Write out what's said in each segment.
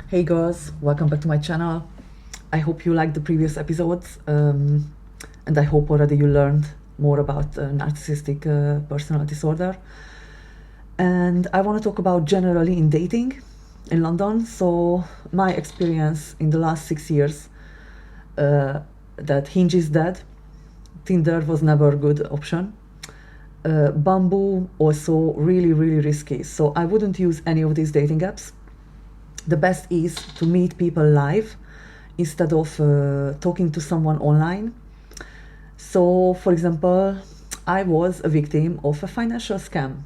Hey girls, welcome back to my channel. I hope you liked the previous episodes, and I hope already you learned more about narcissistic personality disorder. And I want to talk about generally in dating in London. So my experience in the last 6 years, that Hinge is dead, Tinder was never a good option. Bumble also really risky. So I wouldn't use any of these dating apps. The best is to meet people live instead of talking to someone online. So, for example, I was a victim of a financial scam.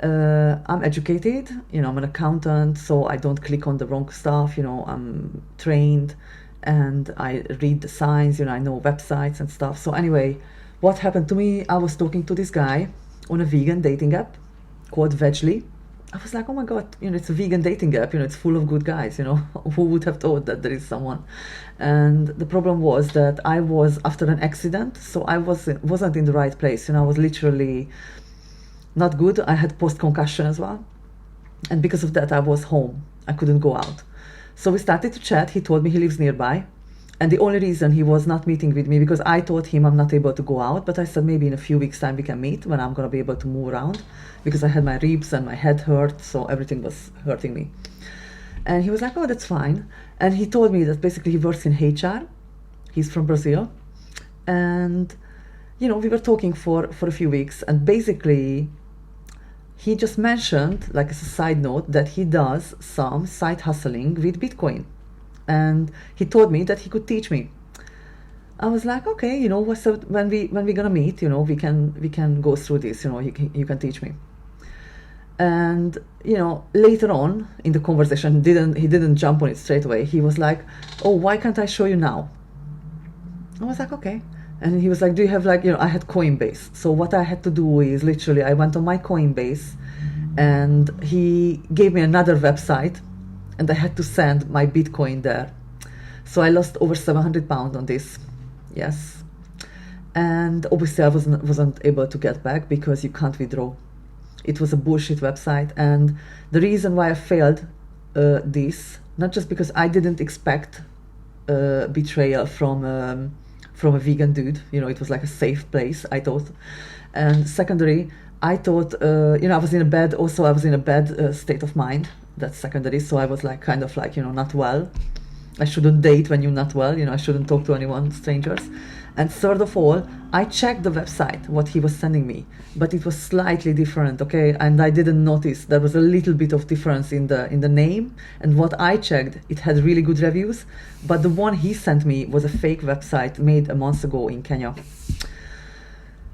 I'm educated, I'm an accountant, so I don't click on the wrong stuff, I'm trained and I read the signs, I know websites and stuff. So anyway, what happened to me, I was talking to this guy on a vegan dating app called Vegly. I was like, oh my God, it's a vegan dating app, it's full of good guys, who would have thought that there is someone? And the problem was that I was after an accident, so I wasn't in the right place, I was literally not good. I had post-concussion as well. And because of that, I was home. I couldn't go out. So we started to chat. He told me he lives nearby. And the only reason he was not meeting with me, because I told him I'm not able to go out, but I said maybe in a few weeks' time we can meet when I'm going to be able to move around, because I had my ribs and my head hurt, so everything was hurting me. And he was like, oh, that's fine. And he told me that basically he works in HR. He's from Brazil. And, we were talking for a few weeks, and basically he just mentioned, like as a side note, that he does some side hustling with Bitcoin. And he told me that he could teach me. I was like, okay, so when we're gonna meet, we can go through this, you can teach me. And later on in the conversation, he didn't jump on it straight away. He was like, oh, why can't I show you now? I was like, okay. And he was like, do you have I had Coinbase. So what I had to do is literally I went on my Coinbase and he gave me another website and I had to send my Bitcoin there. So I lost over £700 on this. Yes. And obviously I wasn't able to get back because you can't withdraw. It was a bullshit website. And the reason why I failed this, not just because I didn't expect betrayal from a vegan dude, it was like a safe place, I thought. And secondary, I thought, I was in a bad state of mind. That's secondary. So I was not well. I shouldn't date when you're not well. I shouldn't talk to anyone, strangers. And third of all, I checked the website, what he was sending me, but it was slightly different, okay? And I didn't notice there was a little bit of difference in the name. And what I checked, it had really good reviews, but the one he sent me was a fake website made a month ago in Kenya.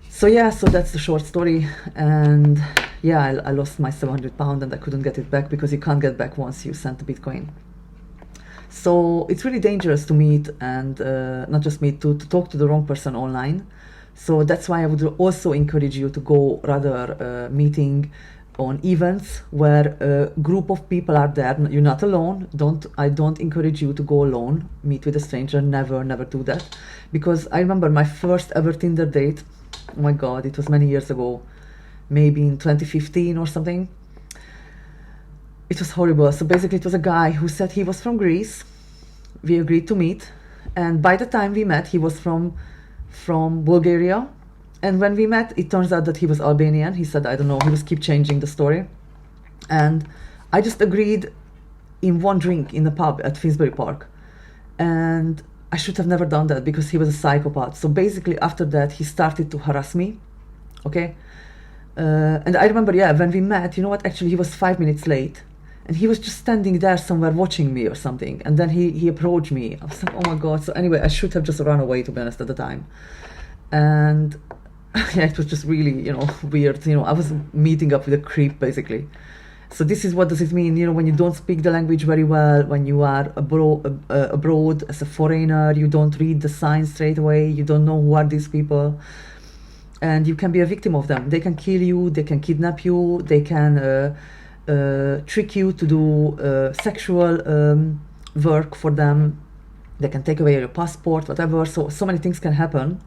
So that's the short story. And I lost my £700 and I couldn't get it back because you can't get back once you sent the Bitcoin. So it's really dangerous to meet and not just meet, to talk to the wrong person online. So that's why I would also encourage you to go rather meeting on events where a group of people are there. You're not alone. I don't encourage you to go alone, meet with a stranger. Never do that. Because I remember my first ever Tinder date. Oh my God, it was many years ago, maybe in 2015 or something. It was horrible. So basically it was a guy who said he was from Greece. We agreed to meet. And by the time we met, he was from Bulgaria. And when we met, it turns out that he was Albanian. He said, I don't know, he was keep changing the story. And I just agreed in one drink in the pub at Finsbury Park. And I should have never done that because he was a psychopath. So basically after that, he started to harass me. Okay. And I remember, when we met, you know what, actually he was 5 minutes late. And he was just standing there somewhere watching me or something. And then he approached me. I was like, oh my God. So anyway, I should have just run away, to be honest, at the time. And it was just really, weird. I was meeting up with a creep, basically. So this is what does it mean, when you don't speak the language very well, when you are abroad as a foreigner, you don't read the signs straight away, you don't know who are these people. And you can be a victim of them. They can kill you, they can kidnap you, they can trick you to do sexual work for them. They can take away your passport, whatever. So many things can happen.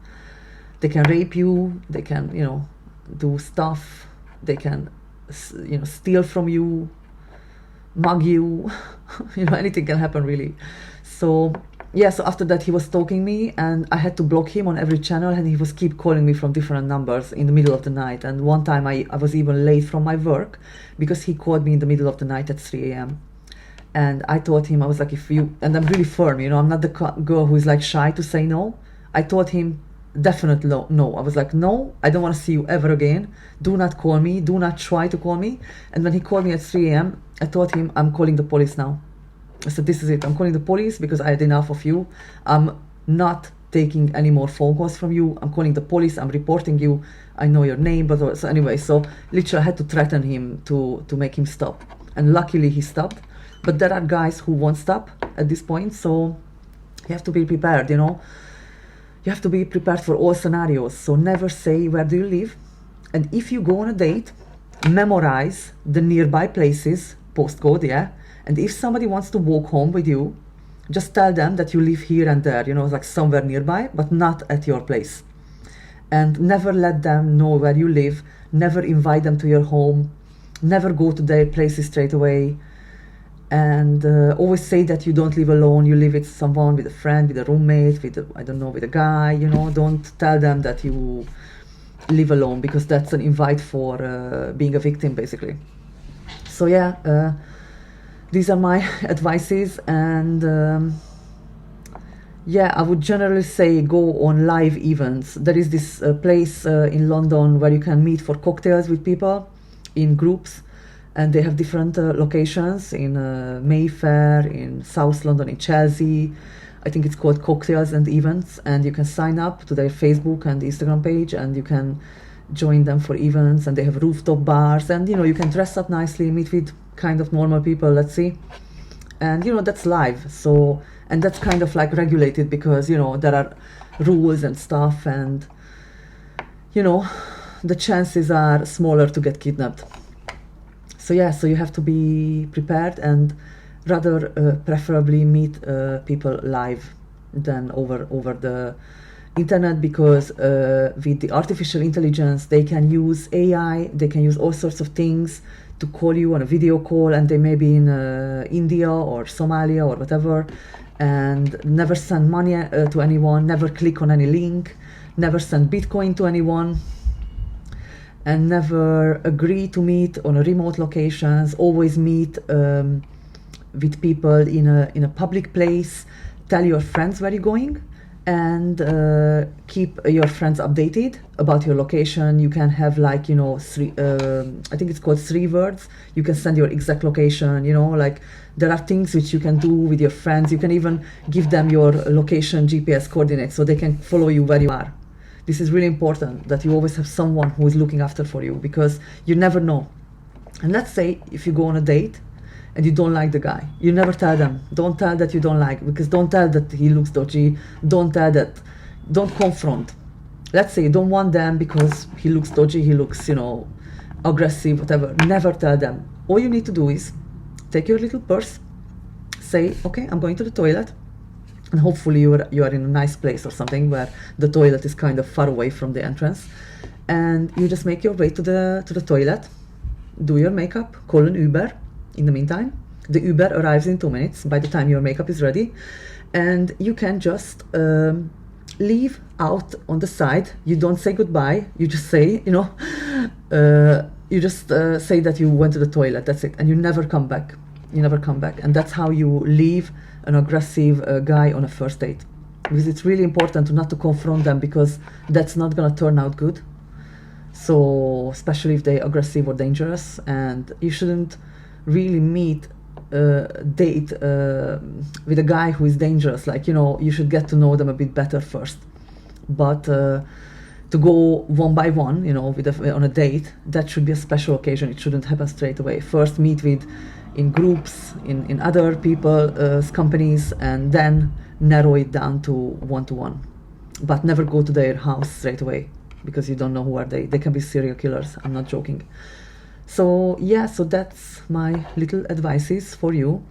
They can rape you, they can, do stuff, they can, steal from you, mug you, Anything can happen really. So yeah, so after that he was stalking me, and I had to block him on every channel, and he was keep calling me from different numbers in the middle of the night. And one time I was even late from my work because he called me in the middle of the night at 3 a.m. And I told him, I was like, if you, and I'm really firm, I'm not the girl who is like shy to say no. I told him definitely no. I was like, no, I don't want to see you ever again. Do not call me. Do not try to call me. And when he called me at 3 a.m., I told him, I'm calling the police now. I said, this is it. I'm calling the police because I had enough of you. I'm not taking any more phone calls from you. I'm calling the police. I'm reporting you. I know your name. But so anyway, so literally I had to threaten him to make him stop. And luckily he stopped. But there are guys who won't stop at this point. So you have to be prepared, You have to be prepared for all scenarios. So never say, where do you live? And if you go on a date, memorize the nearby places, postcode, yeah? And if somebody wants to walk home with you, just tell them that you live here and there, like somewhere nearby, but not at your place. And never let them know where you live. Never invite them to your home. Never go to their places straight away. And always say that you don't live alone. You live with someone, with a friend, with a roommate, with a guy. Don't tell them that you live alone, because that's an invite for being a victim, basically. So yeah. These are my advices, and I would generally say go on live events. There is this place in London where you can meet for cocktails with people in groups, and they have different locations in Mayfair, in South London, in Chelsea. I think it's called Cocktails and Events, and you can sign up to their Facebook and Instagram page, and you can join them for events, and they have rooftop bars, and you can dress up nicely, meet with kind of normal people, let's see. And that's live, so, and that's kind of like regulated, because there are rules and stuff, and the chances are smaller to get kidnapped. So yeah, so you have to be prepared, and rather preferably meet people live than over the internet, because with the artificial intelligence, they can use AI, they can use all sorts of things to call you on a video call, and they may be in India or Somalia or whatever, and never send money to anyone, never click on any link, never send Bitcoin to anyone, and never agree to meet on a remote locations. Always meet with people in a public place. Tell your friends where you're going, and keep your friends updated about your location. You can have like three, I think it's called 3 words. You can send your exact location. Like there are things which you can do with your friends. You can even give them your location GPS coordinates so they can follow you where you are. This is really important, that you always have someone who is looking after for you, because you never know. And let's say if you go on a date and you don't like the guy, you never tell them. Don't tell that you don't like, because don't tell that he looks dodgy. Don't tell that. Don't confront. Let's say you don't want them because he looks dodgy, he looks, aggressive, whatever. Never tell them. All you need to do is take your little purse, say, okay, I'm going to the toilet, and hopefully you are in a nice place or something where the toilet is kind of far away from the entrance, and you just make your way to the toilet, do your makeup, call an Uber. In the meantime, the Uber arrives in 2 minutes by the time your makeup is ready, and you can just leave out on the side. You don't say goodbye. You just say, you just say that you went to the toilet. That's it, and you never come back. You never come back, and that's how you leave an aggressive guy on a first date. Because it's really important not to confront them, because that's not gonna turn out good. So especially if they're aggressive or dangerous, and you shouldn't really date with a guy who is dangerous. Like, you should get to know them a bit better first. But to go one by one, on a date, that should be a special occasion. It shouldn't happen straight away. First meet in groups, in other people's companies, and then narrow it down to one-to-one. But never go to their house straight away, because you don't know who are they. They can be serial killers. I'm not joking. So yeah, so that's my little advices for you,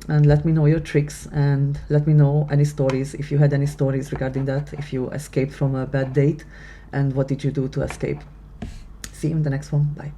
and let me know your tricks, and let me know any stories, if you had any stories regarding that, if you escaped from a bad date, and what did you do to escape. See you in the next one. Bye.